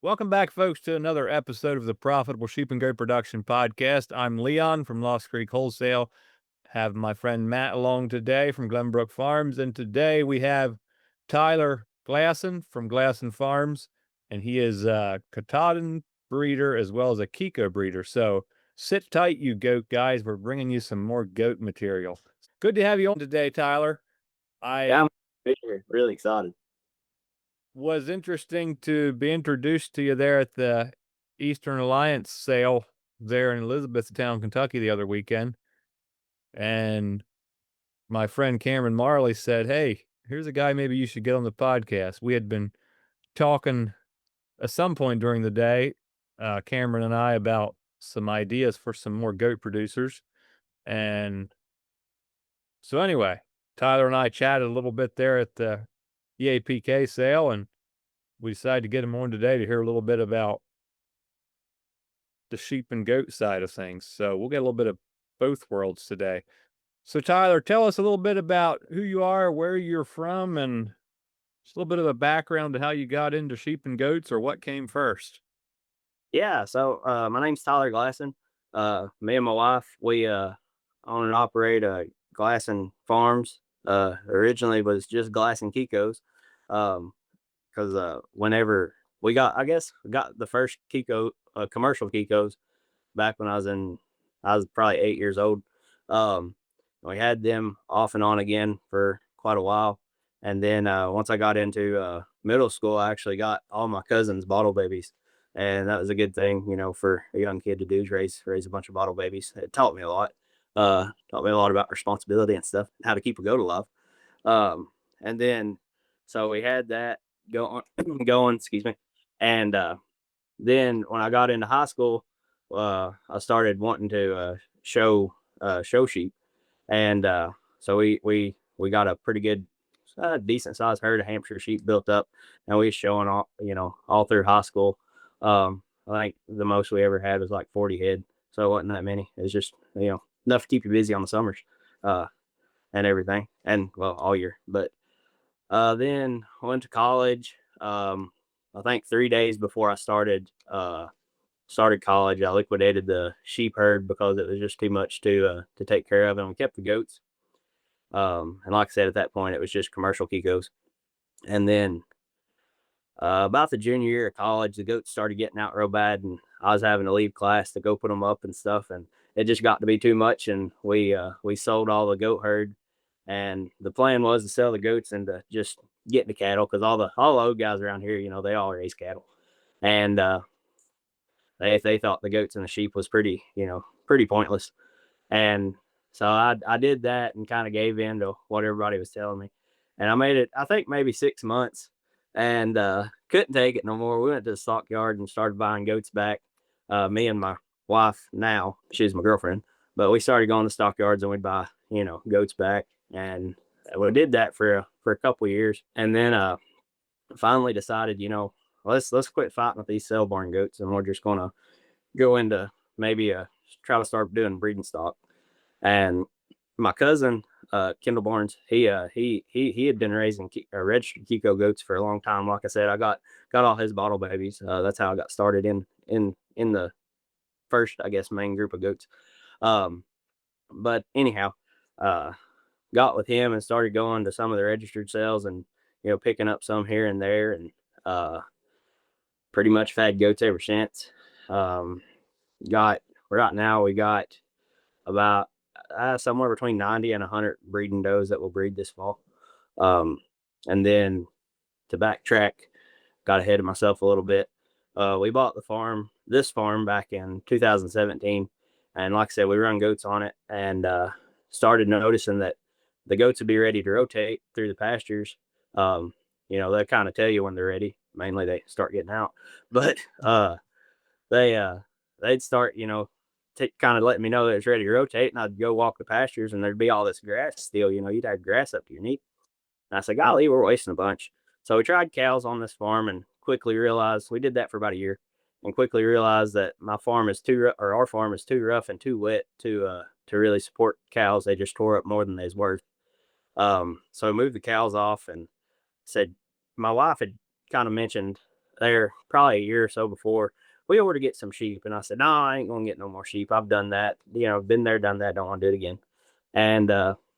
Welcome back, folks, to another episode of the Profitable Sheep and Goat Production Podcast. I'm Leon from Lost Creek Wholesale. Have my friend Matt along today from Glenbrook Farms, and today we have Tyler Glasson from Glasson Farms, and he is a Katahdin breeder as well as a Kiko breeder. So sit tight, you goat guys. We're bringing you some more goat material. Good to have you on today, Tyler. Yeah, I I'm here. Really excited. was interesting to be introduced to you there at the Eastern Alliance sale there in Elizabethtown, Kentucky the other weekend. And my friend Cameron Marley said, "Hey, here's a guy maybe you should get on the podcast." We had been talking at some point during the day, Cameron and I, about some ideas for some more goat producers. And so anyway, Tyler and I chatted a little bit there at the EAPK sale, and we decided to get him on today to hear a little bit about the sheep and goat side of things. So we'll get a little bit of both worlds today. So Tyler, tell us a little bit about who you are, where you're from, and just a little bit of a background to how you got into sheep and goats, or what came first. Yeah, so my name's Tyler Glasson. Me and my wife, we own and operate Glasson Farms. Originally was just Glasson Kikos, because whenever I guess we got the first commercial Kikos back when I was probably 8 years old. Um, we had them off and on again for quite a while, and then once I got into middle school, I actually got all my cousins bottle babies, and that was a good thing, for a young kid to do is raise a bunch of bottle babies. It taught me a lot. Taught me a lot about responsibility and stuff, how to keep a goat alive. And then so we had that going, going. Excuse me, and then when I got into high school, I started wanting to show sheep, and so we got a pretty good, decent sized herd of Hampshire sheep built up, and we was showing all through high school. I think the most we ever had was like 40 head, so it wasn't that many. It was just enough to keep you busy on the summers, uh, and everything, and well all year. But then I went to college. I think 3 days before I started college, I liquidated the sheep herd because it was just too much to take care of, and we kept the goats. And like I said, at that point, it was just commercial Kikos. And then about the junior year of college, the goats started getting out real bad, and I was having to leave class to go put them up and stuff, and it just got to be too much, and we sold all the goat herd, and the plan was to sell the goats and to just get into cattle because all the old guys around here, they all raise cattle, and they thought the goats and the sheep was pretty pointless. And so I did that and kind of gave in to what everybody was telling me. And I made it, I think maybe 6 months, and couldn't take it no more. We went to the stockyard and started buying goats back. Me and my wife now, she's my girlfriend, but we started going to stockyards and we'd buy, goats back. And we did that for a couple of years. And then finally decided, let's quit fighting with these cell-born goats, and we're just gonna go into maybe try to start doing breeding stock. And my cousin, Kendall Barnes, he had been raising registered Kiko goats for a long time. Like I said, I got all his bottle babies. That's how I got started in the first, I guess, main group of goats. But anyhow, uh, got with him and started going to some of the registered sales, and picking up some here and there, and uh, pretty much had goats ever since. Um, got Right now we got about somewhere between 90 and 100 breeding does that will breed this fall. Um, and then to backtrack, got ahead of myself a little bit. We bought this farm back in 2017. And like I said, we run goats on it, and started noticing that the goats would be ready to rotate through the pastures. Um, they'll kind of tell you when they're ready. Mainly they start getting out, but they they'd start, kind of letting me know that it's ready to rotate, and I'd go walk the pastures, and there'd be all this grass still. You'd have grass up to your knee. And I said, golly, we're wasting a bunch. So we tried cows on this farm, and quickly realized we did that for about a year, and quickly realized that our farm is too rough and too wet to really support cows. They just tore up more than they's worth. So I moved the cows off, and said, my wife had kind of mentioned there probably a year or so before. We were to get some sheep, and I said, "No, I ain't gonna get no more sheep. I've done that. Been there, done that. Don't want to do it again." And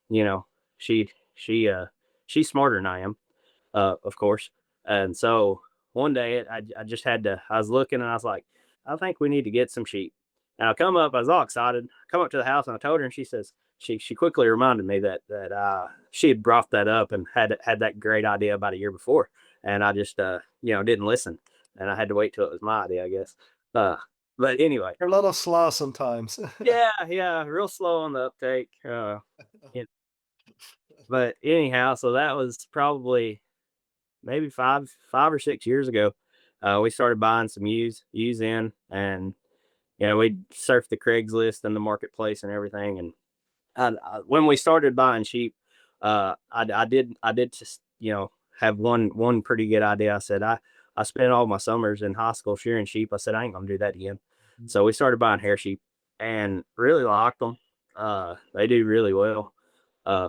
you know, she she uh she's smarter than I am, of course. And so one day I just had to. I was looking, and I was like, "I think we need to get some sheep." And I come up. I was all excited. Come up to the house, and I told her, and she says she quickly reminded me that she had brought that up and had that great idea about a year before, and I just didn't listen, and I had to wait till it was my idea, I guess. Uh, but anyway, You're a little slow sometimes. yeah, yeah, real slow on the uptake. Yeah, but anyhow, so that was probably maybe 5 or 6 years ago. We started buying some ewes in, and we surfed the Craigslist and the marketplace and everything. And when we started buying sheep, I did just have one pretty good idea. I said I spent all my summers in high school shearing sheep. I said I ain't gonna do that again. So we started buying hair sheep and really liked them. They do really well.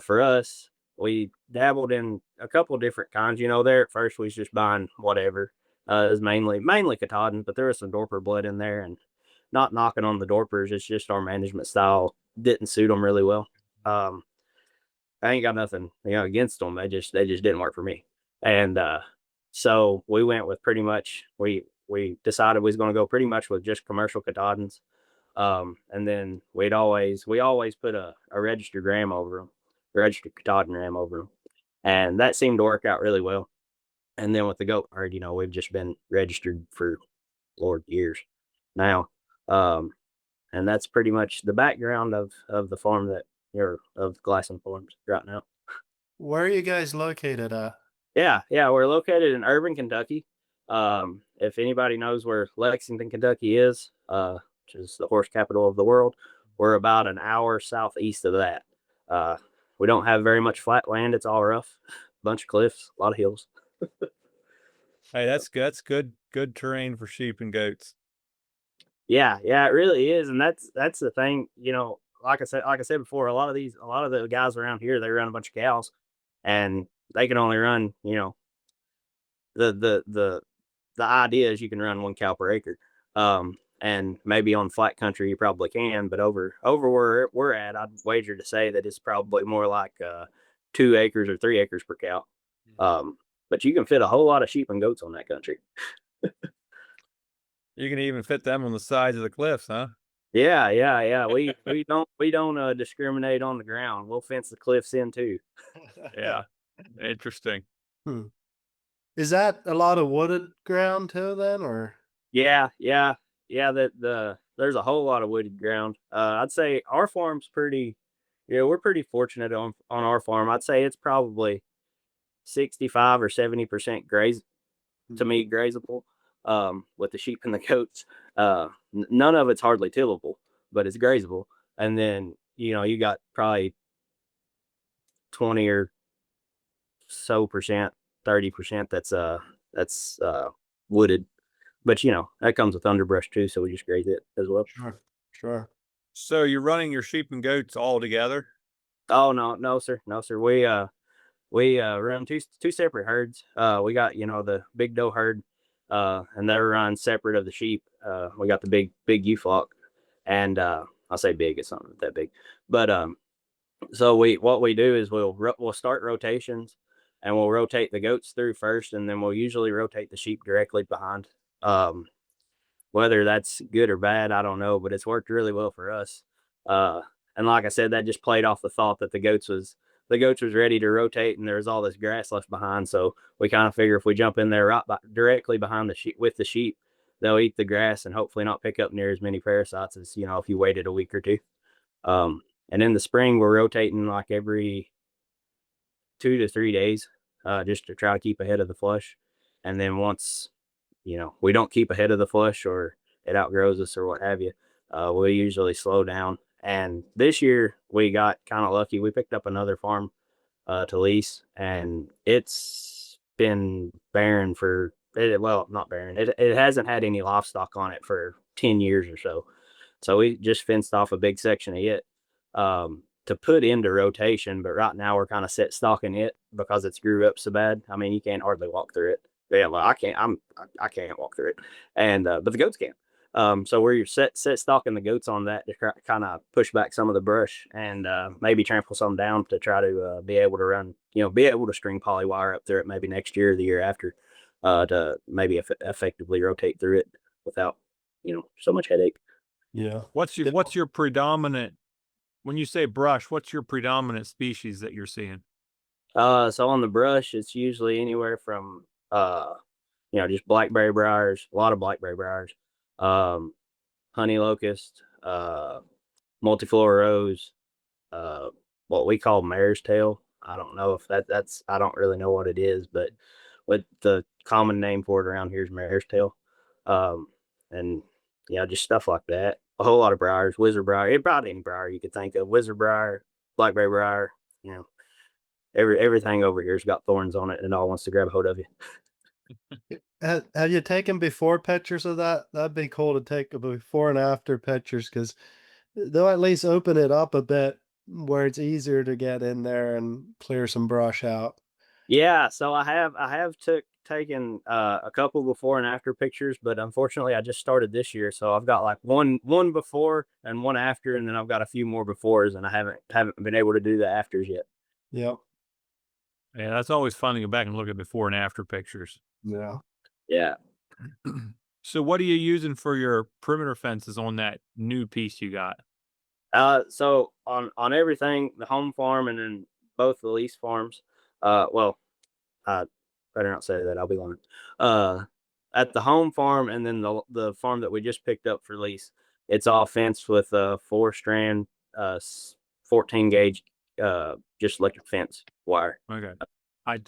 For us, we dabbled in a couple different kinds. There at first we was just buying whatever. It was mainly Katahdins, but there was some Dorper blood in there, and not knocking on the Dorpers. It's just our management style didn't suit them really well. Um, I ain't got nothing against them. They just didn't work for me. And so we went with pretty much we decided we was going to go pretty much with just commercial Katahdins. And then we always put a registered ram over them, registered Katahdin ram over them, and that seemed to work out really well. And then with the goat herd, we've just been registered for Lord years now. Um, and that's pretty much the background of the farm that you're of Glasson Farms right now. Where are you guys located at? Yeah, yeah, we're located in Urban, Kentucky. If anybody knows where Lexington, Kentucky is, which is the horse capital of the world, we're about an hour southeast of that. Uh, we don't have very much flat land; it's all rough, bunch of cliffs, a lot of hills. Hey, that's good. That's good terrain for sheep and goats. Yeah, yeah, it really is, and that's the thing. Like I said before, a lot of the guys around here, they run a bunch of cows, and they can only run. The the the the idea is you can run one cow per acre. And maybe on flat country you probably can, but over where we're at, I'd wager to say that it's probably more like 2 acres or 3 acres per cow. Um, but you can fit a whole lot of sheep and goats on that country. You can even fit them on the sides of the cliffs, huh? Yeah, yeah, yeah. We don't discriminate on the ground. We'll fence the cliffs in too. Yeah. Interesting. Hmm. Is that a lot of wooded ground too then, or? Yeah, yeah, yeah. There's a whole lot of wooded ground. I'd say our farm's pretty. Yeah, we're pretty fortunate on our farm. I'd say it's probably 65 or 70% graze to me grazable. With the sheep and the goats, none of it's hardly tillable, but it's grazable. And then you got probably 20 or so percent, 30% that's wooded. But that comes with underbrush too, so we just graze it as well. Sure, sure. So you're running your sheep and goats all together? Oh no, no sir, no sir. We run two separate herds. We got the big doe herd, and they're run separate of the sheep. We got the big ewe flock, and I say big, it's not that big, but so what we do is we'll start rotations, and we'll rotate the goats through first, and then we'll usually rotate the sheep directly behind. Um, Whether that's good or bad, I don't know, but it's worked really well for us. Uh, and like I said, that just played off the thought that the goats was ready to rotate, and there was all this grass left behind. So we kind of figure if we jump in there directly behind the sheep with the sheep, they'll eat the grass and hopefully not pick up near as many parasites as if you waited a week or two. Um, and in the spring, we're rotating like every 2 to 3 days, just to try to keep ahead of the flush. And then once we don't keep ahead of the flush or it outgrows us or what have you, we usually slow down. And this year we got kind of lucky. We picked up another farm to lease, and it's been barren well, not barren. It hasn't had any livestock on it for 10 years or so. So we just fenced off a big section of it to put into rotation. But right now we're kind of set stocking it because it's grew up so bad. I mean, you can't hardly walk through it. yeah, well, I can't walk through it, and but the goats can. So where you're set stalking the goats on that to kind of push back some of the brush and maybe trample some down to try to be able to run, be able to string poly wire up through it maybe next year or the year after, to maybe effectively rotate through it without, so much headache. Yeah. What's your predominant when you say brush, what's your predominant species that you're seeing? So on the brush, it's usually anywhere from just blackberry briars, a lot of blackberry briars, um, honey locust, multiflora rose, uh, what we call mare's tail. I don't know if that's I don't really know what it is, but what the common name for it around here is mare's tail. Um, and just stuff like that. A whole lot of briars, wizard briar, about any briar you could think of, wizard briar, blackberry briar, you know, everything over here's got thorns on it and it all wants to grab a hold of you. Have you taken before pictures of that? That'd be cool to take a before and after pictures because they'll at least open it up a bit where it's easier to get in there and clear some brush out. Yeah, so I have taken a couple before and after pictures, but unfortunately I just started this year, so I've got like one before and one after, and then I've got a few more befores, and I haven't been able to do the afters yet. Yep. Yeah, that's always fun to go back and look at before and after pictures. Yeah. Yeah. So what are you using for your perimeter fences on that new piece you got? So on everything, the home farm and then both the lease farms, well, I better not say that. I'll be lying. Uh, at the home farm and then the farm that we just picked up for lease, it's all fenced with a 4 strand, 14 gauge, just electric fence wire. Okay.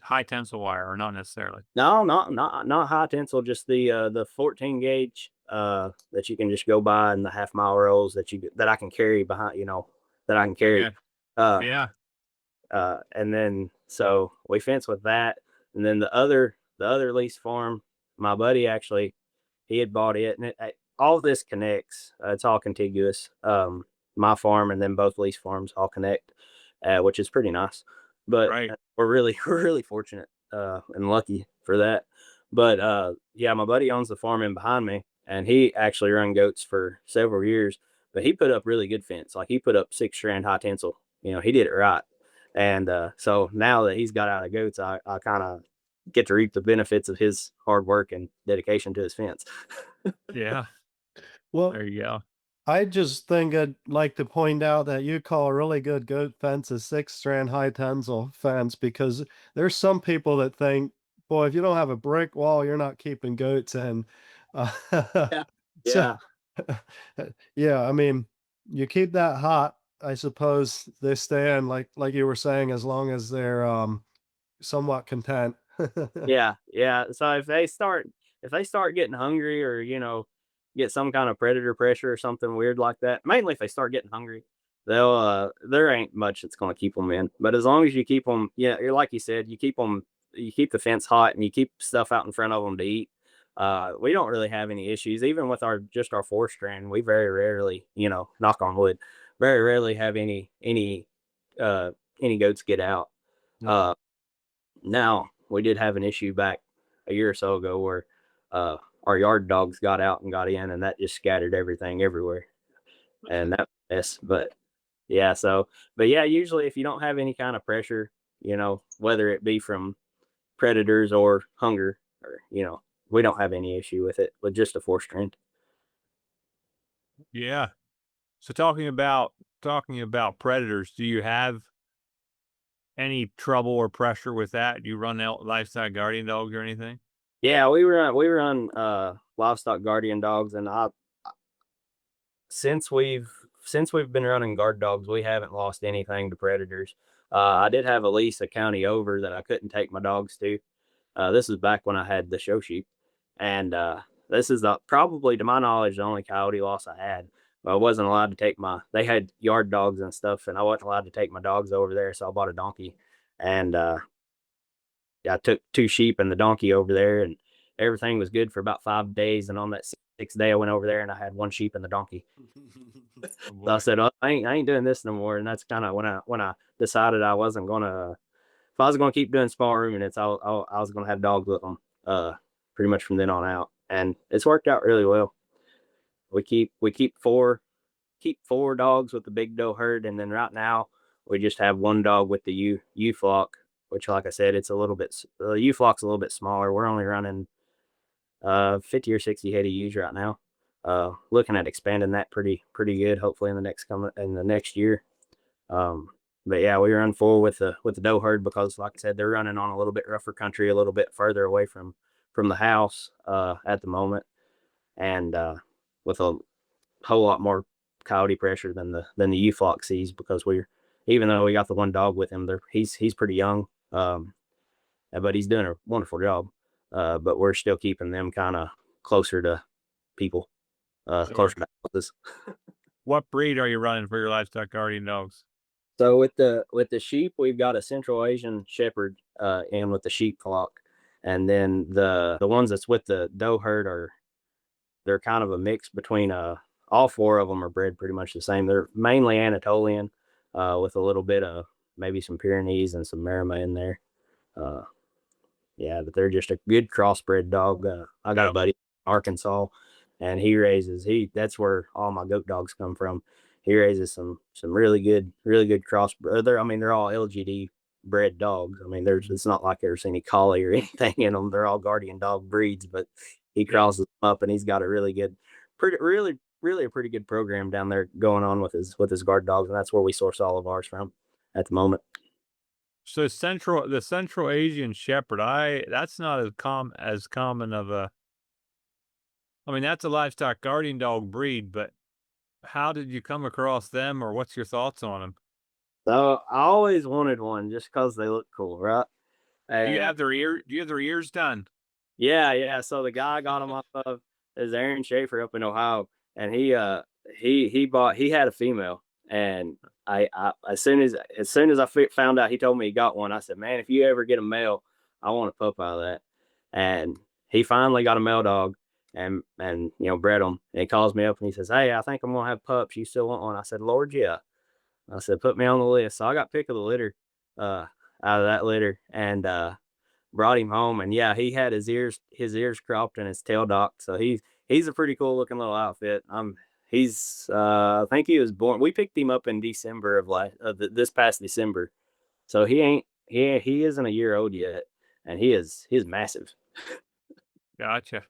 High tensile wire or not necessarily? No, not high tensile, just the 14 gauge that you can just go by in the half mile rolls that I can carry behind, that I can carry. Yeah. Uh, Yeah. and then so we fence with that, and then the other lease farm, my buddy actually, he had bought it, and all this connects. It's all contiguous. My farm and then both lease farms all connect, which is pretty nice. But Right. we're really we're really fortunate and lucky for that. But yeah, my buddy owns the farm in behind me, and he actually run goats for several years. But he put up really good fence. Like he put up 6 strand high tensile. He did it right. And so now that he's got out of goats, I kind of get to reap the benefits of his hard work and dedication to his fence. Yeah. Well, There you go. I just think I'd like to point out that you call a really good goat fence a 6 strand high tensile fence because there's some people that think, boy, if you don't have a brick wall, you're not keeping goats in. Yeah. So, Yeah. yeah, I mean, you keep that hot, I suppose they stay in, like you were saying, as long as they're somewhat content. Yeah. Yeah. So if they start getting hungry or, get some kind of predator pressure or something weird like that, mainly if they start getting hungry, there ain't much that's going to keep them in. But as long as you keep them, yeah, you're like you said, you keep the fence hot and you keep stuff out in front of them to eat. We don't really have any issues, even with our 4 strand. We very rarely, knock on wood, very rarely have uh any goats get out. Yeah. Uh, Now we did have an issue back a year or so ago where uh, our yard dogs got out and got in, and that just scattered everything everywhere, and that mess. But yeah, but yeah, usually if you don't have any kind of pressure, whether it be from predators or hunger, or we don't have any issue with it with just a 4 strand. Yeah. So talking about predators, do you have any trouble or pressure with that? Do you run out livestock guardian dogs or anything? Yeah, we run livestock guardian dogs, and I since we've been running guard dogs, we haven't lost anything to predators. I did have a lease a county over that I couldn't take my dogs to. This is back when I had the show sheep, and this is probably, to my knowledge, the only coyote loss I had. I wasn't allowed to take my. They had yard dogs and stuff, and I wasn't allowed to take my dogs over there, so I bought a donkey, and I took 2 sheep and the donkey over there, and everything was good for about 5 days. And on that sixth day, I went over there and I had 1 sheep and the donkey. Oh So I boy. said, oh, I ain't doing this no more. And that's kind of when I decided I wasn't gonna. If I was gonna keep doing small ruminants, I was gonna have dogs with them. pretty much from then on out, and it's worked out really well. We keep four dogs with the big doe herd, and then right now we just have one dog with the U flock, which, like I said, it's a little bit the U flock's a little bit smaller. We're only running 50 or 60 head of ewes right now. Looking at expanding that pretty good, hopefully in the next year. Um, but yeah, we run full with the doe herd because, like I said, they're running on a little bit rougher country, a little bit further away from the house at the moment, and with a whole lot more coyote pressure than the U flock sees, because we're, even though we got the one dog with him, he's pretty young, but he's doing a wonderful job. But we're still keeping them kind of closer to people, Sure. closer to houses. What breed are you running for your livestock guardian dogs? So with the sheep, we've got a Central Asian Shepherd, and with the sheep flock, and then the ones that's with the doe herd they're kind of a mix between all four of them are bred pretty much the same. They're mainly Anatolian, with a little bit of maybe some Pyrenees and some Marima in there. Uh, yeah, but they're just a good crossbred dog. I got a Yep. buddy in Arkansas, and that's where all my goat dogs come from. He raises some really good cross. I mean, they're all LGD bred dogs. I mean, it's not like there's any collie or anything in them. They're all guardian dog breeds, but he crosses them up, and he's got a really good, really a pretty good program down there going on with his guard dogs, and that's where we source all of ours from at the moment. So the Central Asian Shepherd, that's not as common of a. I mean, that's a livestock guardian dog breed, but how did you come across them, or what's your thoughts on them? So I always wanted one just because they look cool, right? And Do you have their ears done? yeah, yeah. So the guy got them off of is Aaron Schaefer up in Ohio, and he had a female, and I as soon as I found out he told me he got one, I said, man, if you ever get a male, I want a pup out of that. And he finally got a male dog, and bred them. And he calls me up and he says, hey, I think I'm gonna have pups. You still want one? I said, Lord, yeah. I said, put me on the list. So I got pick of the litter, out of that litter, and brought him home. And yeah, he had his ears cropped and his tail docked. So he's a pretty cool looking little outfit. I think he was born. We picked him up in December this past December. So he isn't a year old yet, and he's massive. Gotcha.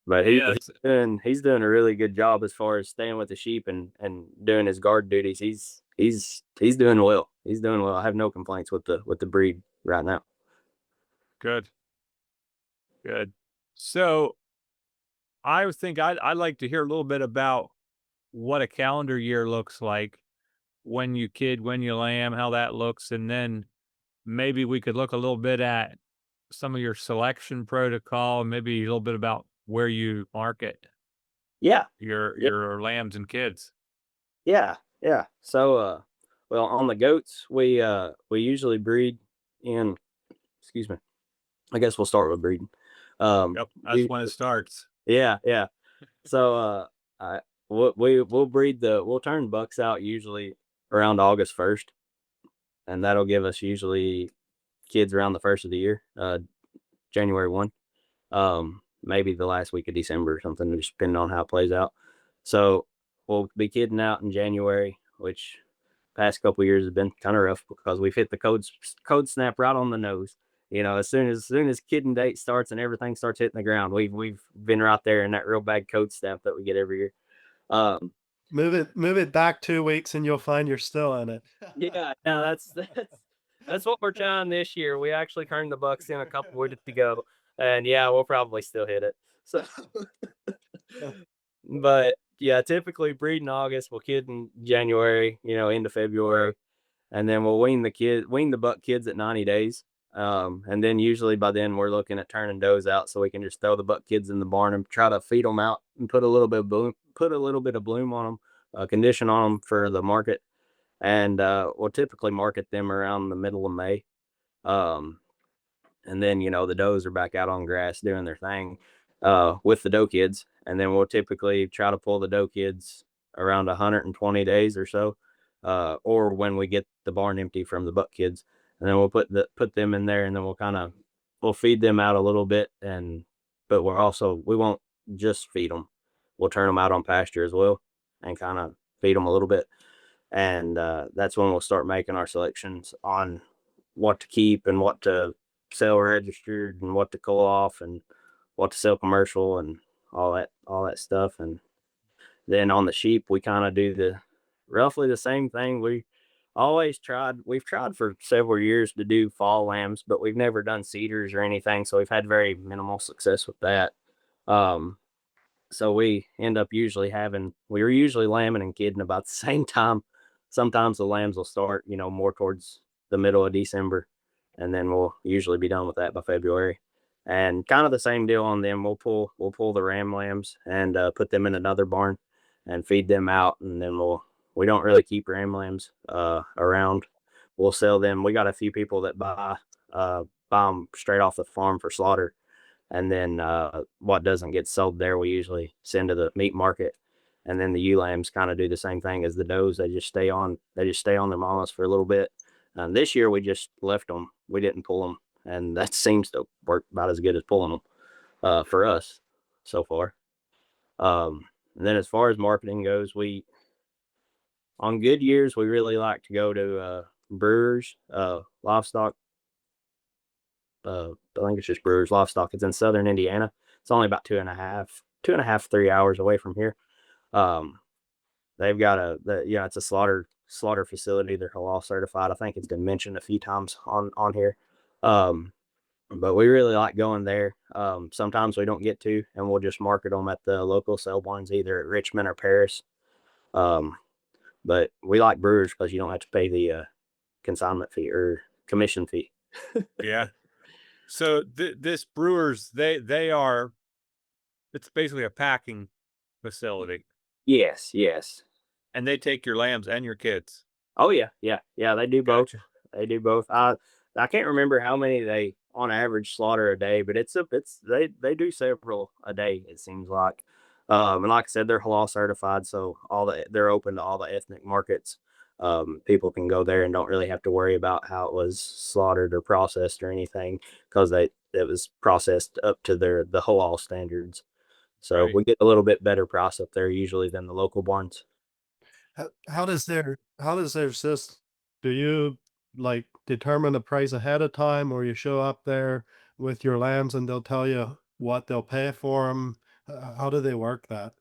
But Yeah, he's doing a really good job as far as staying with the sheep and doing his guard duties. He's doing well. He's doing well. I have no complaints with the breed right now. good, good. So I would think I'd like to hear a little bit about what a calendar year looks like when you kid, when you lamb, how that looks, and then maybe we could look a little bit at some of your selection protocol, maybe a little bit about where you market Yeah, yeah, your lambs and kids. yeah, yeah. So well, on the goats, we usually breed in. Excuse me. I guess we'll start with breeding. Yep, that's We when it starts. Yeah, yeah. So I we'll turn bucks out usually around August 1st, and that'll give us usually kids around the first of the year, January 1. Maybe the last week of December or something, just depending on how it plays out. So we'll be kidding out in January, which past couple years has been kind of rough because we've hit the code snap right on the nose. As soon as kidding date starts and everything starts hitting the ground, we've been right there in that real bad code snap that we get every year. Um, Move it back 2 weeks and you'll find you're still in it. yeah, no, that's what we're trying this year. We actually turned the bucks in a couple weeks to go, and yeah, we'll probably still hit it. So, but yeah, typically breed in August, we'll kid in January, into February, and then we'll wean the buck kids at 90 days. And then usually by then we're looking at turning does out so we can just throw the buck kids in the barn and try to feed them out and put a little bit of bloom on them, condition on them for the market. And we'll typically market them around the middle of May. Um, and then the does are back out on grass doing their thing with the doe kids, and then we'll typically try to pull the doe kids around 120 days or so, or when we get the barn empty from the buck kids, and then we'll put them in there, and then we'll kind of we'll feed them out a little bit, but we won't just feed them. We'll turn them out on pasture as well, and kind of feed them a little bit, and that's when we'll start making our selections on what to keep and what to sell registered and what to call off and what to sell commercial and all that stuff. And then on the sheep, we kind of do the roughly the same thing. We've tried for several years to do fall lambs, but we've never done cedars or anything. So we've had very minimal success with that. Um, so we were usually lambing and kidding about the same time. Sometimes the lambs will start, more towards the middle of December, and then we'll usually be done with that by February. And kind of the same deal on them. We'll pull the ram lambs and put them in another barn and feed them out, and then we don't really keep ram lambs around. We'll sell them. We got a few people that buy them straight off the farm for slaughter, and then what doesn't get sold there, we usually send to the meat market. And then the ewe lambs kind of do the same thing as the does. They just stay on their mamas for a little bit. And this year we just left them. We didn't pull them, and that seems to work about as good as pulling them for us so far. And then as far as marketing goes, we on good years we really like to go to brewers, livestock. I think it's just Brewers Livestock. It's in southern Indiana. It's only about 2.5, 3 hours away from here. Um, they've got it's a slaughter facility. They're halal certified. I think it's been mentioned a few times on here. But we really like going there. Sometimes we don't get to, and we'll just market them at the local sale barns, either at Richmond or Paris. Um, but we like Brewers because you don't have to pay the consignment fee or commission fee. Yeah. So this Brewers, it's basically a packing facility, Yes. and they take your lambs and your kids. Oh yeah. They do both. Gotcha. They do both. I can't remember how many they on average slaughter a day, but they do several a day. It seems like, and like I said, they're halal certified, so they're open to all the ethnic markets. People can go there and don't really have to worry about how it was slaughtered or processed or anything, because it was processed up to the halal standards. So Right. we get a little bit better price up there usually than the local barns. How does their system? Do you like determine the price ahead of time, or you show up there with your lambs and they'll tell you what they'll pay for them? How do they work that?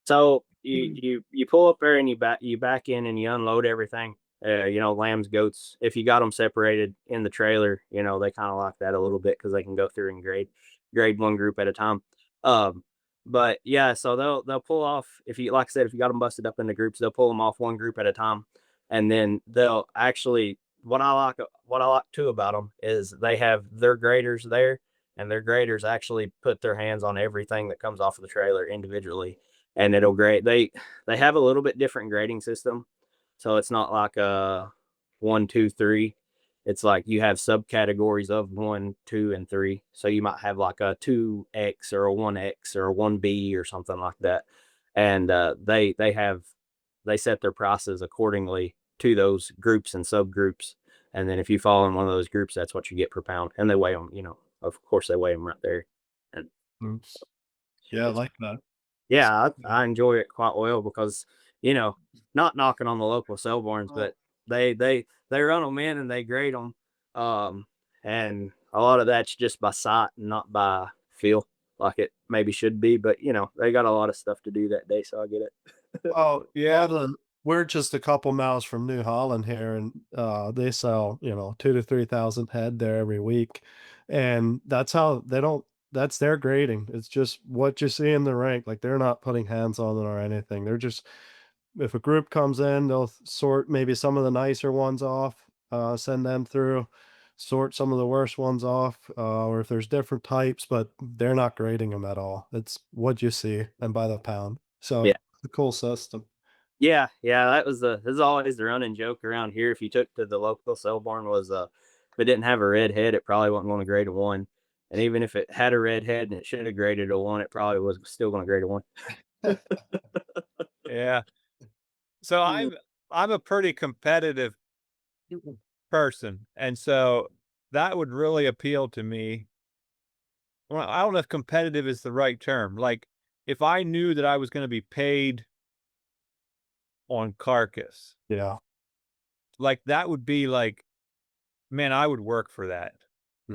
So you pull up there and you back in and you unload everything. Lambs, goats. If you got them separated in the trailer, they kind of like that a little bit because they can go through and grade one group at a time. Um, but yeah, so they'll pull off, if you, like I said, if you got them busted up into groups, they'll pull them off one group at a time, and then they'll actually, what I like too about them is they have their graders there, and their graders actually put their hands on everything that comes off of the trailer individually, and it'll grade. They have a little bit different grading system, so it's not like a 1, 2, 3. It's like you have subcategories of 1, 2, and 3. So you might have like a 2X or a 1X or a 1B or something like that, and they set their prices accordingly to those groups and subgroups. And then if you fall in one of those groups, that's what you get per pound. And they weigh them. Of course, they weigh them right there. And Mm. Yeah, I it's like that. yeah, I enjoy it quite well because, you know, not knocking on the local sale barns, but they run them in and they grade them, um, and a lot of that's just by sight and not by feel, like it maybe should be. But they got a lot of stuff to do that day, so I get it. Well, Yeah. we're just a couple miles from New Holland here, and they sell 2 to 3,000 head there every week, and that's how they don't. That's their grading. It's just what you see in the rank. Like they're not putting hands on it or anything. They're just if a group comes in, they'll sort maybe some of the nicer ones off, send them through, sort some of the worst ones off, or if there's different types, but they're not grading them at all. It's what you see and by the pound. So Yeah. a cool system. Yeah. This is always the running joke around here. If you took to the local sale barn, was if it didn't have a red head, it probably wasn't going to grade a 1. And even if it had a red head and it should have graded a 1, it probably was still going to grade a 1. Yeah. So Mm. I'm a pretty competitive person, and so that would really appeal to me well, I don't know if competitive is the right term. Like, if I knew that I was gonna be paid on carcass, Yeah. like, that would be like, man, I would work for that.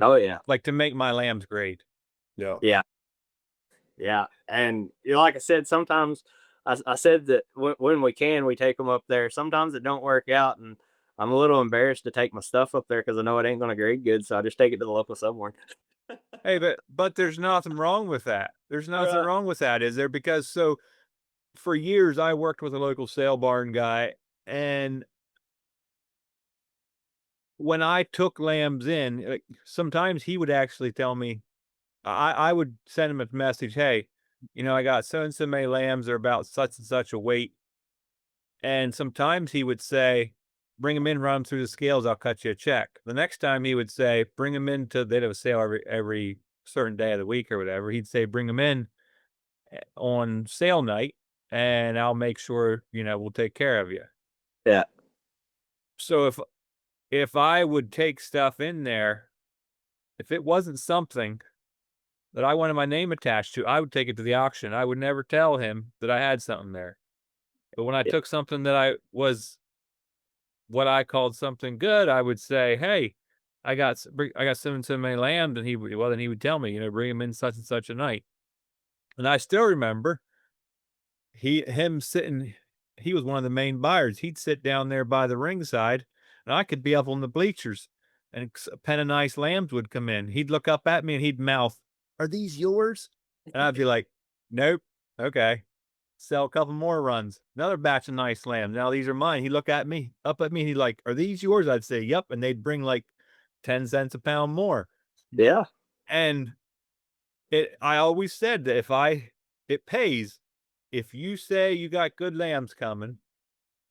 Oh yeah, Like, to make my lambs great. Yeah. yeah, yeah. And like I said, sometimes I said that when we can, we take them up there. Sometimes it don't work out, and I'm a little embarrassed to take my stuff up there because I know it ain't gonna grade good. So I just take it to the local submarine. Hey, but there's nothing wrong with that. There's nothing Right. wrong with that, is there? Because so for years I worked with a local sale barn guy, and when I took lambs in, like, sometimes he would actually tell me, I would send him a message, hey, I got so and so many lambs, they're about such and such a weight. And sometimes he would say, bring them in, run them through the scales, I'll cut you a check. The next time he would say, bring them into, they'd have a sale every certain day of the week or whatever. He'd say, bring them in on sale night and I'll make sure, we'll take care of you. Yeah, So if I would take stuff in there, if it wasn't something that I wanted my name attached to, I would take it to the auction. I would never tell him that I had something there. But when I yeah, took something that I was what I called something good, I would say, "Hey, I got so and so many lambs," and then he would tell me, "Bring them in such and such a night." And I still remember him sitting. He was one of the main buyers. He'd sit down there by the ringside, and I could be up on the bleachers, and a pen of nice lambs would come in. He'd look up at me and he'd mouth, "Are these yours?" And I'd be like, "Nope, okay." Sell a couple more runs. Another batch of nice lambs. Now these are mine. He'd look at me, up at me. He'd like, "Are these yours?" I'd say, "Yep." And they'd bring like 10 cents a pound more. yeah, And I always said that it pays. If you say you got good lambs coming,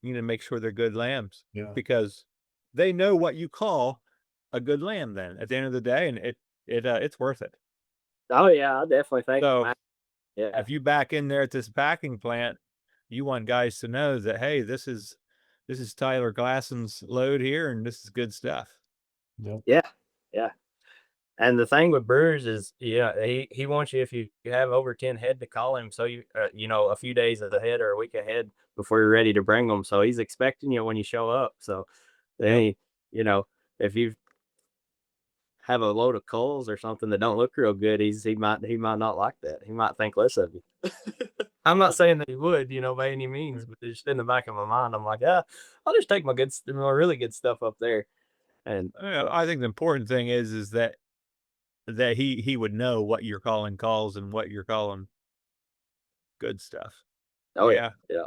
you need to make sure they're good lambs Yeah. because they know what you call a good lamb then at the end of the day. And it's worth it. oh yeah. I definitely think. So Yeah, if you back in there at this packing plant, you want guys to know that, hey, this is Tyler Glasson's load here, and this is good stuff. Yeah. yeah, yeah. And the thing with brewers is, yeah, he wants you if you have over 10 head to call him. So a few days ahead or a week ahead before you're ready to bring them. So he's expecting you when you show up. So then, Yep. you know, if you have a load of culls or something that don't look real good, he might not like that. He might think less of you. I'm not saying that he would, by any means, but just in the back of my mind, I'm like, I'll just take my really good stuff up there. And so, I think the important thing is that he would know what you're calling calls and what you're calling good stuff. oh yeah, Yeah. yeah.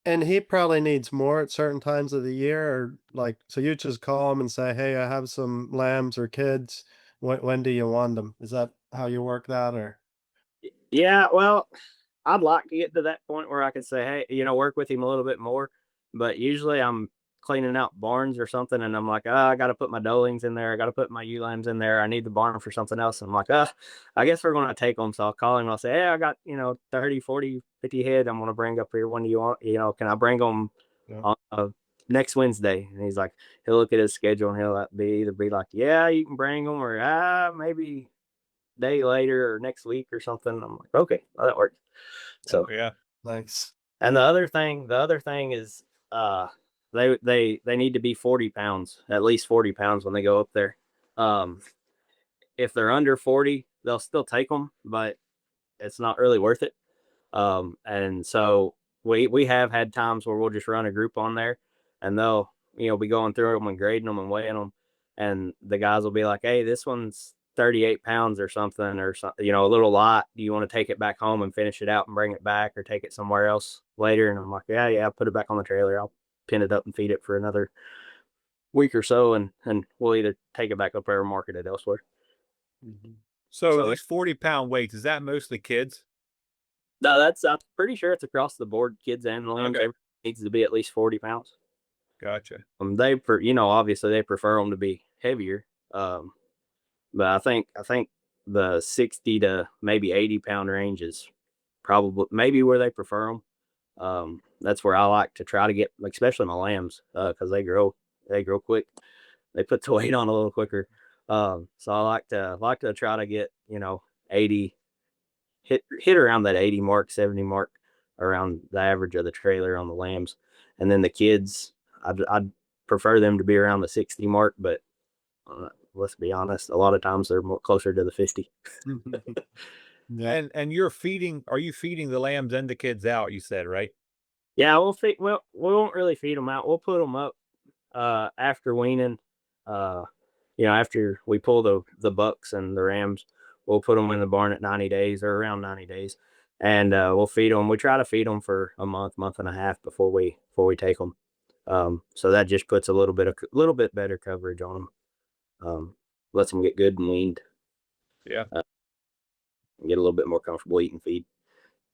And he probably needs more at certain times of the year, or like, so you just call him and say, "Hey, I have some lambs or kids. When do you want them?" Is that how you work that, or? Yeah, well, I'd like to get to that point where I could say, hey, work with him a little bit more. But usually I'm cleaning out barns or something, and I'm like, I got to put my dolings in there. I got to put my ewe lambs in there. I need the barn for something else. And I'm like, I guess we're going to take them. So I'll call him and I'll say, hey, I got, 30, 40, 50 head I'm going to bring up here. When do you want, can I bring them Yeah. on next Wednesday? And he's like, he'll look at his schedule and he'll either be like, yeah, you can bring them, or maybe day later or next week or something. I'm like, okay, well, that works. Oh So, yeah. Nice. and the other thing is, they need to be 40 pounds, at least 40 pounds when they go up there. Um, if they're under 40, they'll still take them, but it's not really worth it. And so we have had times where we'll just run a group on there, and they'll be going through them and grading them and weighing them, and the guys will be like, "Hey, this one's 38 pounds or something, or something, a little light. Do you want to take it back home and finish it out and bring it back, or take it somewhere else later?" And I'm like, "Yeah, yeah, put it back on the trailer. I'll pin it up and feed it for another week or so, and we'll either take it back up there or market it elsewhere." Mhm. So So these 40-pound weights, is that mostly kids? no, I'm pretty sure it's across the board, kids and lambs. Okay. Everything needs to be at least 40 pounds. Gotcha. Obviously they prefer them to be heavier. Um, but I think the 60 to maybe 80 pound range is probably maybe where they prefer them. That's where I like to try to get, like, especially my lambs, because they grow quick. They put the weight on a little quicker. So I like to try to get 80, hit around that 80 mark, 70 mark, around the average of the trailer on the lambs. And then the kids, I'd prefer them to be around the 60 mark, but let's be honest, a lot of times they're more closer to the 50. Yeah. And are you feeding the lambs and the kids out, you said, right? Yeah, we won't really feed them out. We'll put them up after weaning. Uh, after we pull the bucks and the rams, we'll put them in the barn at 90 days or around 90 days, and we'll feed them. We try to feed them for a month and a half before we take them. So that just puts a little bit better coverage on them. Lets them get good and weaned, Yeah. and get a little bit more comfortable eating feed.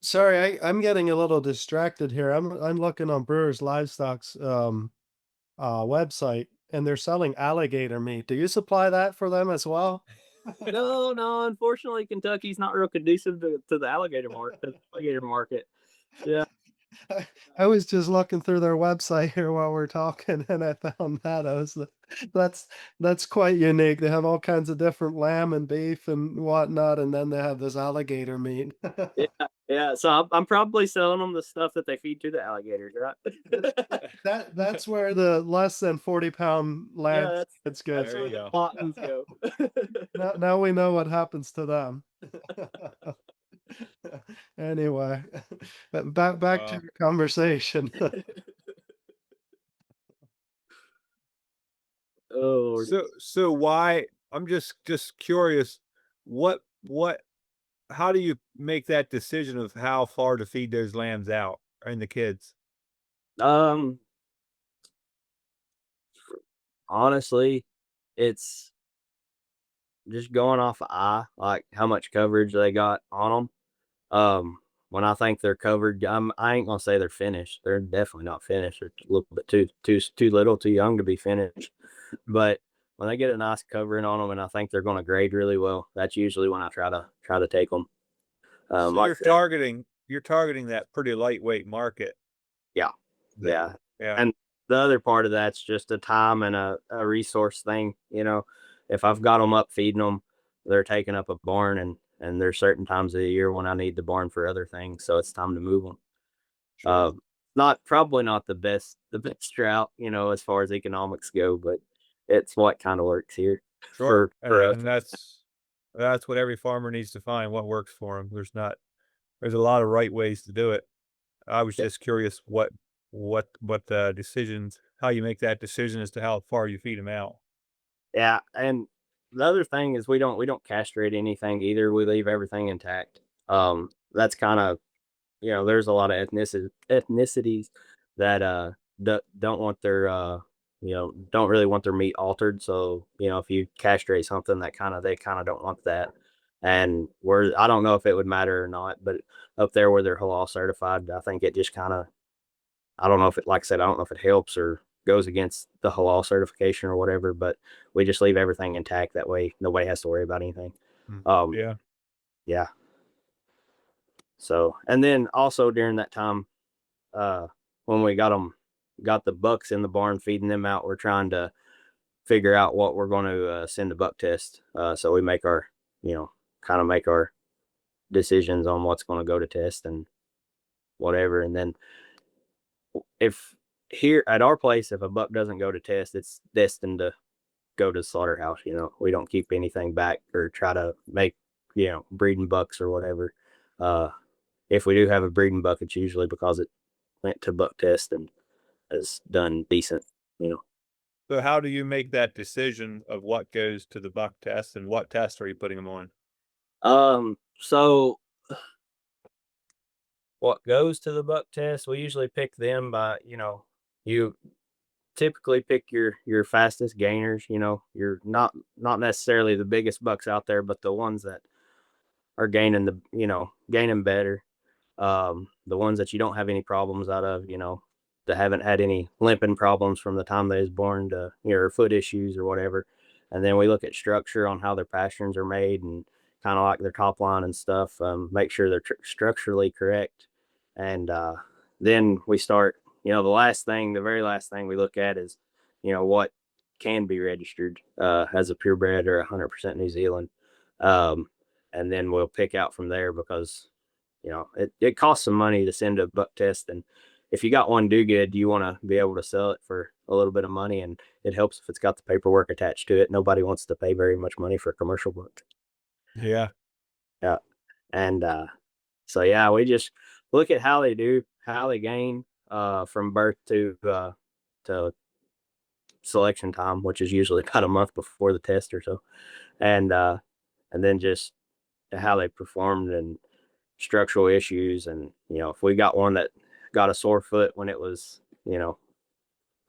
Sorry, I'm getting a little distracted here. I'm looking on Brewers Livestock's website, and they're selling alligator meat. Do you supply that for them as well? No, unfortunately, Kentucky's not real conducive to the alligator market. Yeah, I was just looking through their website here while we're talking, and I found that. That's that's quite unique. They have all kinds of different lamb and beef and whatnot, and then they have this alligator meat. yeah. So I'm probably selling them the stuff that they feed to the alligators, right? That's where the less than 40-pound Yeah, lamb that's it's There good. that's you where the go. Katahdins go. Now we know what happens to them. Anyway, but back to Uh, your conversation. Oh Lord. so why I'm just curious, what how do you make that decision of how far to feed those lambs out and the kids? Um, Honestly, it's just going off of eye, like how much coverage they got on them. When I think they're covered, I ain't gonna say they're finished. They're definitely not finished. They're a little bit too little, too young to be finished. But when they get a nice covering on them, and I think they're gonna grade really well, that's usually when I try to take them. So Like I said, you're targeting that pretty lightweight market. yeah, That yeah. yeah, And the other part of that's just a time and a resource thing. If I've got them up feeding them, they're taking up a barn, and there's certain times of the year when I need the barn for other things, so it's time to move them. sure. Uh, Not probably not the best route, as far as economics go, but it's what kind of works here Sure. for us. And that's what every farmer needs to find, what works for them. There's a lot of right ways to do it. I was just curious what the decisions how you make that decision as to how far you feed them out. Yeah, and the other thing is we don't castrate anything either. We leave everything intact. That's kind of there's a lot of ethnicities that don't want their don't really want their meat altered. So if you castrate something, they kind of don't want that. And I don't know if it would matter or not, but up there where they're halal certified, I think it just kind of I don't know if it like I said I don't know if it helps or goes against the halal certification or whatever. But we just leave everything intact, that way nobody has to worry about anything. Mm. Um, Yeah. yeah. So and then also during that time, uh, when we got the bucks in the barn feeding them out, we're trying to figure out what we're going to send to buck test. So we make our, kind of make our decisions on what's going to go to test and whatever. And then if here at our place, if a buck doesn't go to test, it's destined to go to the slaughterhouse. We don't keep anything back or try to make, breeding bucks or whatever. Uh, if we do have a breeding buck, it's usually because it went to buck test and has done decent, you know. So how do you make that decision of what goes to the buck test and what test are you putting them on? So what goes to the buck test, we usually pick them by, you typically pick your fastest gainers, you're not necessarily the biggest bucks out there, but the ones that are gaining better. The ones that you don't have any problems out of, that haven't had any limping problems from the time they was born to foot issues or whatever. And then we look at structure on how their pasterns are made and kind of like their top line and stuff. Make sure they're structurally correct, and then we start. The very last thing we look at is, what can be registered as a purebred or 100% New Zealand. Um, and then we'll pick out from there because it costs some money to send a buck test, and if you got one do good, you want to be able to sell it for a little bit of money, and it helps if it's got the paperwork attached to it. Nobody wants to pay very much money for a commercial buck. Yeah. Yeah. And so yeah, we just look at how they do, how they gain from birth to selection time, which is usually about a month before the test or so, and then just how they performed and structural issues, and if we got one that got a sore foot when it was 2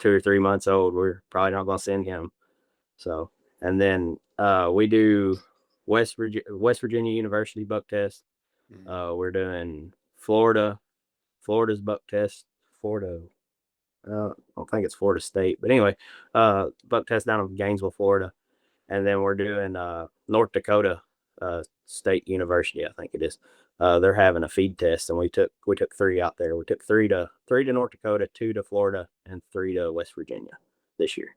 or 3 months old, we're probably not going to send him. So, and then we do West Virginia University buck test. We're doing Florida's buck test. Florida, I don't think it's Florida State, but anyway, buck test down in Gainesville, Florida, and then we're doing North Dakota State University, I think it is. They're having a feed test, and we took 3 out there. We took three to North Dakota, 2 to Florida, and 3 to West Virginia this year.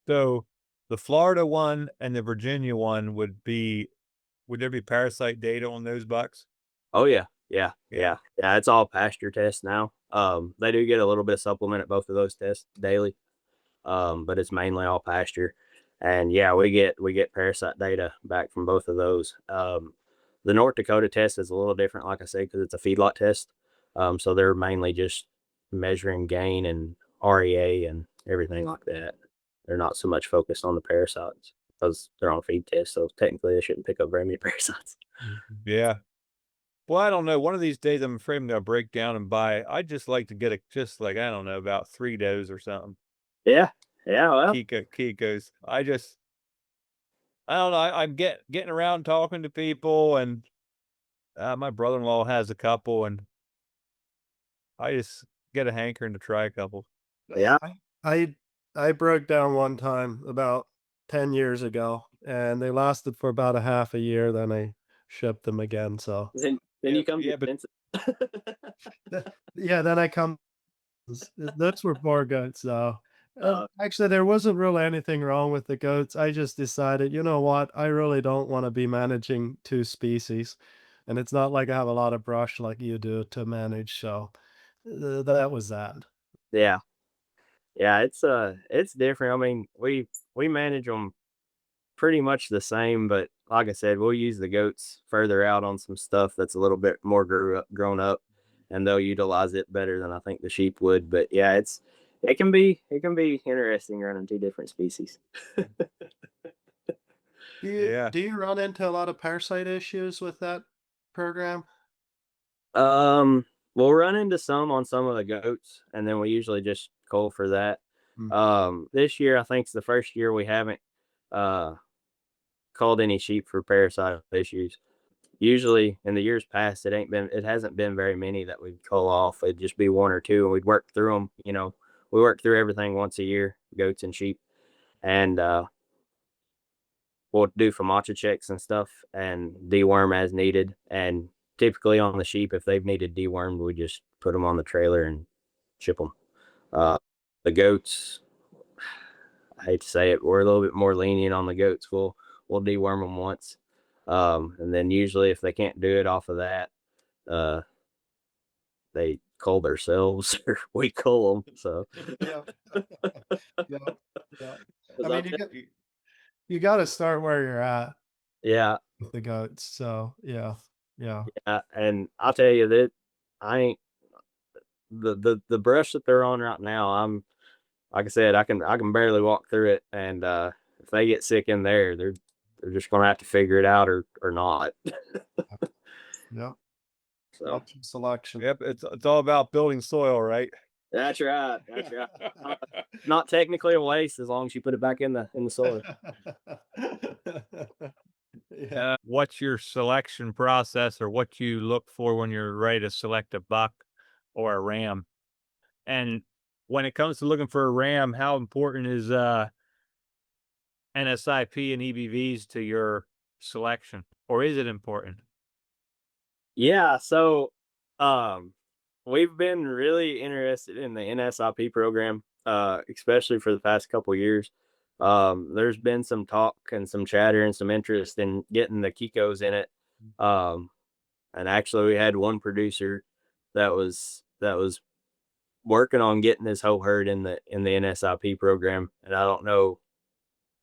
So the Florida one and the Virginia one would there be parasite data on those bucks? Oh yeah. It's all pasture tests now. They do get a little bit of supplement at both of those tests daily, but it's mainly all pasture. And yeah, we get parasite data back from both of those. The North Dakota test is a little different, like I said, because it's a feedlot test. So they're mainly just measuring gain and REA and everything like that. They're not so much focused on the parasites because they're on a feed test. So technically, they shouldn't pick up very many parasites. Yeah. Well, I don't know. One of these days, I'm afraid I'm gonna break down and buy. I'd just like to get I don't know, about 3 does or something. Yeah. Well, Kikos. I don't know. I'm getting around talking to people, and my brother-in-law has a couple, and I just get a hankering to try a couple. yeah. I broke down one time about 10 years ago, and they lasted for about a half a year. Then I shipped them again. So Then you come to Vincent. yeah, then I come. Those were poor goats, though. Uh, Actually, there wasn't really anything wrong with the goats. I just decided, you know what? I really don't want to be managing 2 species, and it's not like I have a lot of brush like you do to manage. So that was that. yeah. It's different. I mean, we manage them pretty much the same, but like I said, we'll use the goats further out on some stuff that's a little bit more grown up, and they'll utilize it better than I think the sheep would. But yeah, it can be interesting running 2 different species. Yeah. Do you run into a lot of parasite issues with that program? We'll run into some on some of the goats, and then we usually just cull for that. Mm. This year I think it's the first year we haven't uh called any sheep for parasite issues. Usually in the years past, it hasn't been very many that we'd cull off. It'd just be 1 or 2, and we'd work through them. We work through everything once a year, goats and sheep, and we'll do FOMACHA checks and stuff and deworm as needed. And typically on the sheep, if they've needed dewormed, we just put them on the trailer and ship them. The goats, I hate to say it, we're a little bit more lenient on the goats. We'll deworm them once, and then usually if they can't do it off of that, uh, they cull themselves or we cull them. So Yeah. Yeah. Yeah. I 'cause mean, you got to start where you're at yeah, with the goats. So yeah, yeah. and I'll tell you that I ain't the brush that they're on right now. I'm like I said, I can barely walk through it, and if they get sick in there, they're just gonna have to figure it out or not. Yeah. So Option selection. Yep. It's all about building soil, right? that's right. That's right. Not technically a waste as long as you put it back in the soil. Yeah. What's your selection process, or what you look for when you're ready to select a buck or a ram? And when it comes to looking for a ram, how important is NSIP and EBVs to your selection, or is it important? Yeah, so we've been really interested in the NSIP program, especially for the past couple years. There's been some talk and some chatter and some interest in getting the Kikos in it. And actually, we had one producer that was working on getting his whole herd in the NSIP program, and I don't know.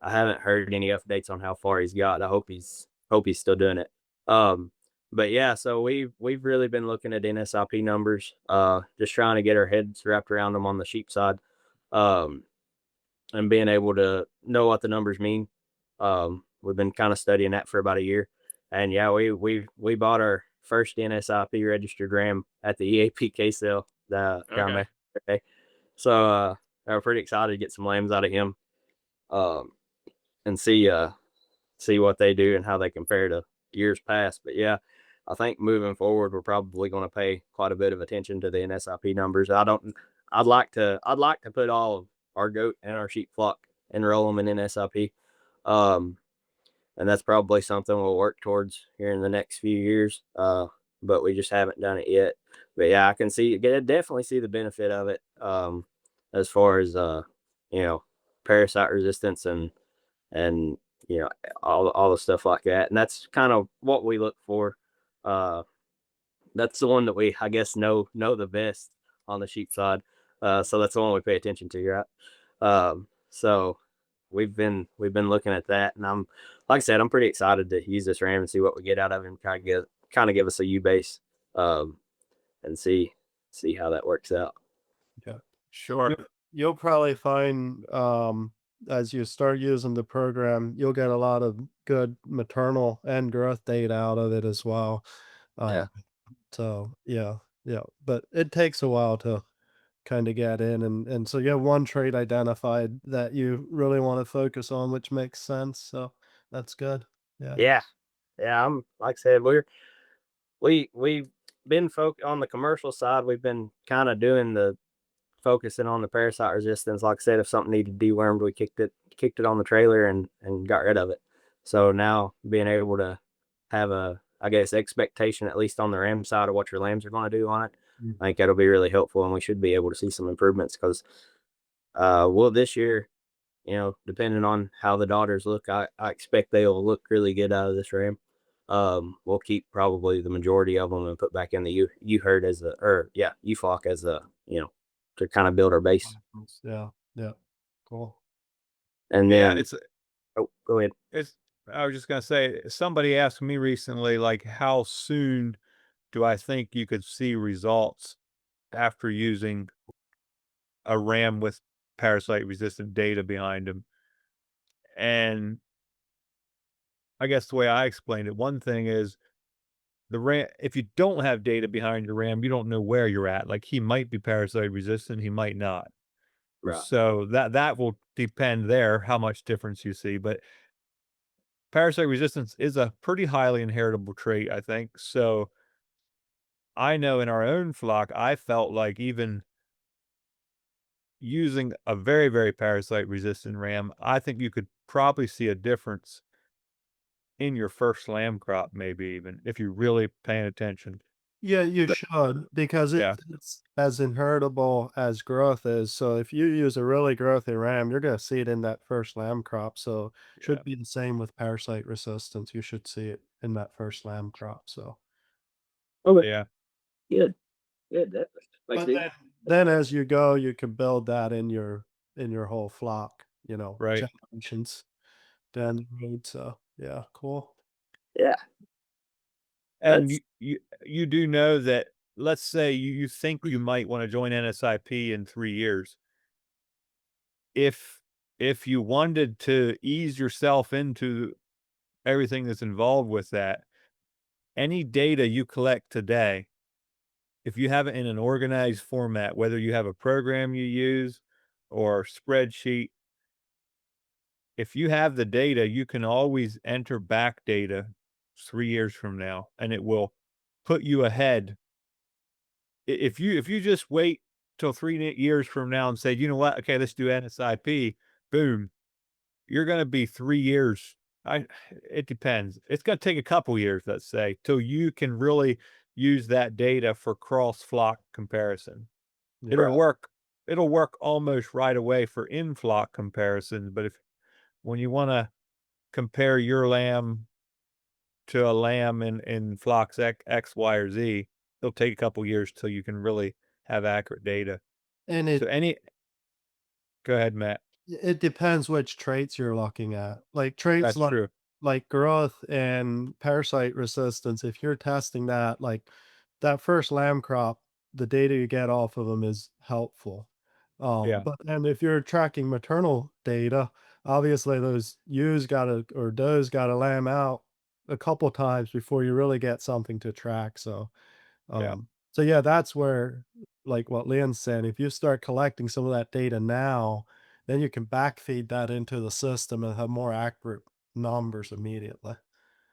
I haven't heard any updates on how far he's got. I hope he's still doing it. Um, but yeah, so we've really been looking at NSIP numbers, just trying to get our heads wrapped around them on the sheep side, um, and being able to know what the numbers mean. We've been kind of studying that for about a year, and yeah, we bought our first NSIP registered ram at the EAPK sale down Okay. there. Okay. So I'm pretty excited to get some lambs out of him, um, and see what they do and how they compare to years past. But yeah, I think moving forward, we're probably going to pay quite a bit of attention to the NSIP numbers. I'd like to put all of our goat and our sheep flock enroll them in NSIP. Um, and that's probably something we'll work towards here in the next few years. But we just haven't done it yet. But yeah, I can definitely see the benefit of it. As far as you know, parasite resistance and you know all the stuff like that, and that's kind of what we look for. Uh, that's the one that we, I guess, know the best on the sheep side. So that's the one we pay attention to, right? So we've been looking at that, and I'm like I said, I'm pretty excited to use this ram and see what we get out of him. Kind of give us a U base, um, and see how that works out. Yeah. Sure. You'll probably find, as you start using the program, you'll get a lot of good maternal and growth data out of it as well. Yeah, Um, so yeah, yeah, but it takes a while to kind of get in, and so you have one trait identified that you really want to focus on, which makes sense. So that's good. Yeah. yeah, yeah. I'm like I said, we've been on the commercial side. We've been kind of doing the focusing on the parasite resistance. Like I said, if something needed dewormed, we kicked it on the trailer and got rid of it. So now being able to have a, I guess, expectation at least on the ram side of what your lambs are going to do on it, Mm. I think that'll be really helpful, and we should be able to see some improvements because well, this year, depending on how the daughters look, I expect they'll look really good out of this ram. We'll keep probably the majority of them and put back in the U herd as a, or yeah, U flock as a, to kind of build our base. Yeah. Yeah. Cool. And Yeah, then, oh, go ahead. it's I was just gonna say, somebody asked me recently, like, how soon do I think you could see results after using a RAM with parasite-resistant data behind them? And I guess the way I explained it, one thing is the RAM if you don't have data behind your RAM, you don't know where you're at. Like, he might be parasite resistant, he might not. Right. So that will depend there how much difference you see, but parasite resistance is a pretty highly inheritable trait, I think. So I know in our own flock, I felt like even using a very, very parasite resistant ram, I think you could probably see a difference in your first lamb crop, maybe even if you're really paying attention. Yeah, you should, because Yeah. it's as inheritable as growth is. So if you use a really growthy ram, you're gonna see it in that first lamb crop. So Yeah. should be the same with parasite resistance. You should see it in that first lamb crop. So, Okay. Yeah. Good. Good. That makes but sense. then as you go, you can build that in your whole flock. Right. Generations down the road. So yeah, cool. Yeah. And That's you do know that, let's say you think you might want to join NSIP in 3 years. If if you wanted to ease yourself into everything that's involved with that, any data you collect today, if you have it in an organized format, whether you have a program you use or spreadsheet, if you have the data, you can always enter back data 3 years from now, and it will put you ahead. If you just wait till 3 years from now and say, "You know what? Okay, let's do NSIP," boom, you're gonna be 3 years. I It depends. It's gonna take a couple years, let's say, till you can really use that data for cross flock comparison. Yeah. It'll right. work it'll work almost right away for in flock comparisons, but when you wanna compare your lamb to a lamb in flocks X, Y, or Z, it'll take a couple years till you can really have accurate data. And So any Go ahead, Matt. it depends which traits you're looking at. Like traits That's true. like growth and parasite resistance, if you're testing that, like that first lamb crop, the data you get off of them is helpful. Yeah, But and if you're tracking maternal data, obviously those ewes gotta or does gotta lamb out a couple times before you really get something to track. yeah, So yeah, that's where, like what Leon said, if you start collecting some of that data now, then you can backfeed that into the system and have more accurate numbers immediately.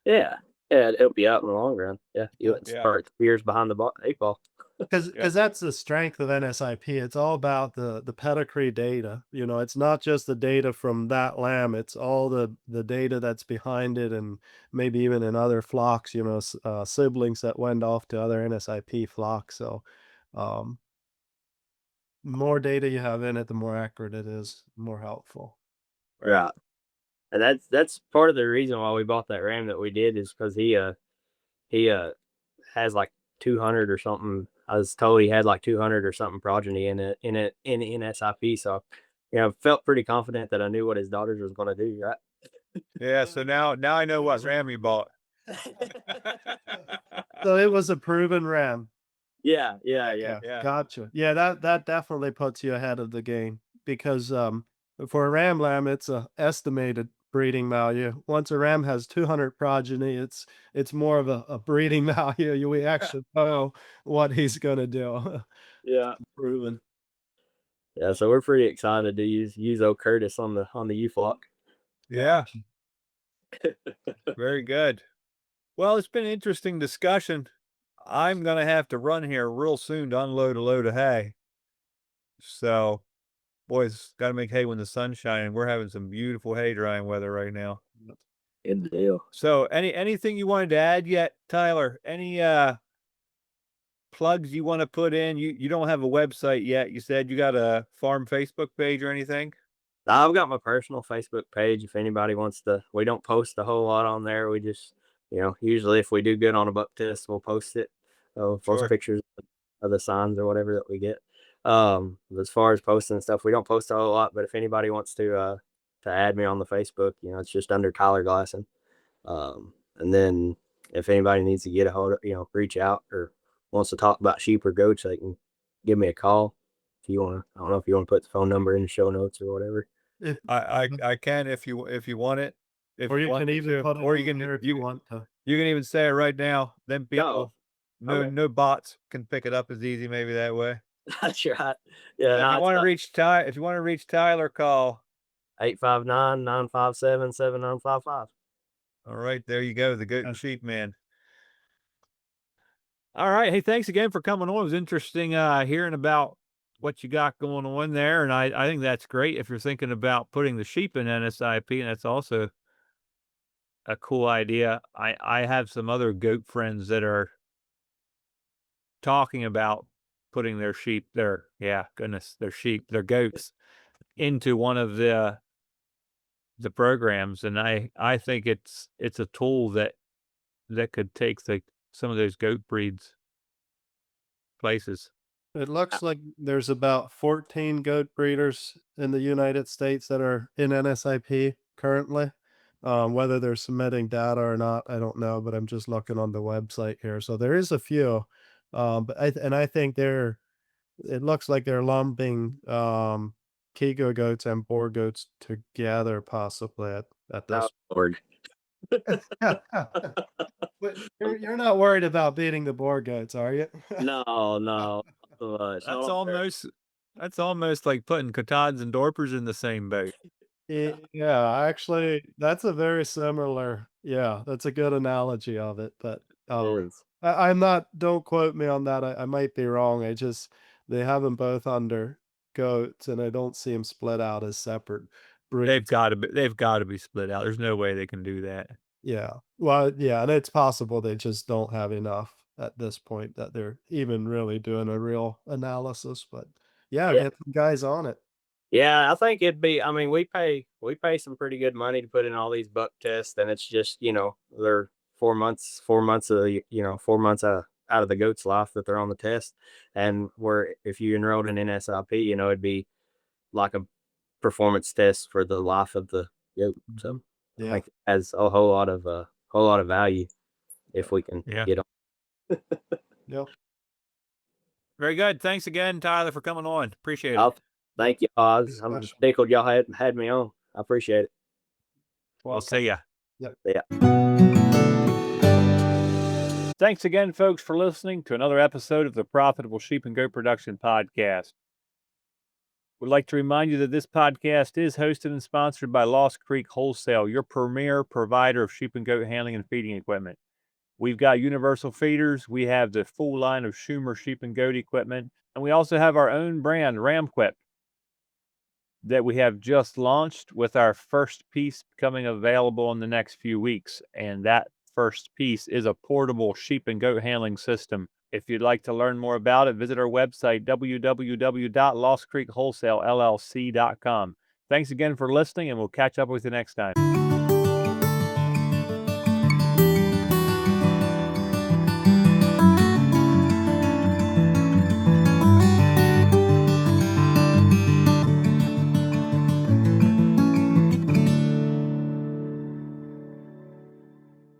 Yeah. Yeah, it'd help you out in the long run. Yeah, you Yeah. wouldn't yeah, start 2 years behind the eight ball. Because yeah, that's the strength of NSIP. It's all about the pedigree data. You know, it's not just the data from that lamb. It's all the data that's behind it, and maybe even in other flocks. You know, siblings that went off to other NSIP flocks. So, um, more data you have in it, the more accurate it is, more helpful. Right. And that's part of the reason why we bought that ram that we did is because he has like 200 or something. I was told he had like 200 or something progeny in SIP. So, felt pretty confident that I knew what his daughters was going to do. Right. yeah. So now I know what ram you bought. So it was a proven RAM. Yeah, yeah, yeah. Yeah, Yeah, gotcha. Yeah, that definitely puts you ahead of the game because for a ram lamb, it's a estimated breeding value. Once a ram has 200 progeny, it's more of a breeding value. We actually know what he's gonna do. Yeah. Proven. Yeah, so we're pretty excited to use old Curtis on the U flock. yeah. Very good. Well, it's been an interesting discussion. I'm gonna have to run here real soon to unload a load of hay. So, boys, gotta make hay when the sun's shining. We're having some beautiful hay drying weather right now. Good deal. So, anything you wanted to add yet, Tyler? Any plugs you want to put in? You don't have a website yet. You said you got a farm Facebook page or anything? I've got my personal Facebook page. If anybody wants to, we don't post a whole lot on there. We just, usually if we do good on a buck test, we'll post it. Post Sure. pictures of the signs or whatever that we get. As far as posting stuff, we don't post a whole lot. But if anybody wants to add me on the Facebook, it's just under Tyler Glasson. And then if anybody needs to get a hold of, reach out or wants to talk about sheep or goats, they can give me a call. If you want to, I don't know if you want to put the phone number in the show notes or whatever. If, I can if you want it. If or you you want can even to, put it or in there if you want to. you can even say it right now. Then No. people, Okay. no bots can pick it up as easy. Maybe that way. That's right. Yeah, If no, you it's want to reach if you want to reach Tyler, call. 859-957-7955. All right, there you go, the goat and Yes. sheep man. All right, hey, thanks again for coming on. It was interesting hearing about what you got going on there, and I think that's great if you're thinking about putting the sheep in NSIP, and that's also a cool idea. I have some other goat friends that are talking about putting their sheep, their sheep, their goats into one of the programs, and I think it's a tool that could take some of those goat breeds places. It looks like there's about 14 goat breeders in the United States that are in NSIP currently. Whether they're submitting data or not, I don't know, but I'm just looking on the website here. So there is a few. I think it looks like they're lumping Kiko goats and boar goats together possibly at Oh, this. Lord. But you're not worried about beating the boar goats, are you? No, no. Not so much. That's almost like putting Katahdins and Dorpers in the same boat. Yeah, actually, that's a very similar yeah, that's a good analogy of it, but, It is. I'm not don't quote me on that, I might be wrong, I just they have them both under goats, and I don't see them split out as separate breeds. They've gotta be split out. There's no way they can do that. Yeah. Well, yeah, and it's possible they just don't have enough at this point that they're even really doing a real analysis, but yeah, Yeah. get some guys on it. Yeah, I think it'd be. I mean, we pay some pretty good money to put in all these buck tests, and it's just they're 4 months of 4 months out of the goat's life that they're on the test, and where if you enrolled in NSIP, it'd be like a performance test for the life of the goat. So I Yeah. think it has a whole lot of value if we can Yeah. get on. Yep. Very good. Thanks again, Tyler, for coming on. Appreciate it. I'll, thank you. I'm Special. tickled y'all had me on. I appreciate it. We'll see ya. Yep. Yeah. Thanks again, folks, for listening to another episode of the Profitable Sheep and Goat Production Podcast. We'd like to remind you that this podcast is hosted and sponsored by Lost Creek Wholesale, your premier provider of sheep and goat handling and feeding equipment. We've got universal feeders, we have the full line of Schumer sheep and goat equipment, and we also have our own brand, Ramquip, that we have just launched with our first piece becoming available in the next few weeks. And that first piece is a portable sheep and goat handling system. If you'd like to learn more about it, visit our website, www.lostcreekwholesalellc.com. Thanks again for listening, and we'll catch up with you next time.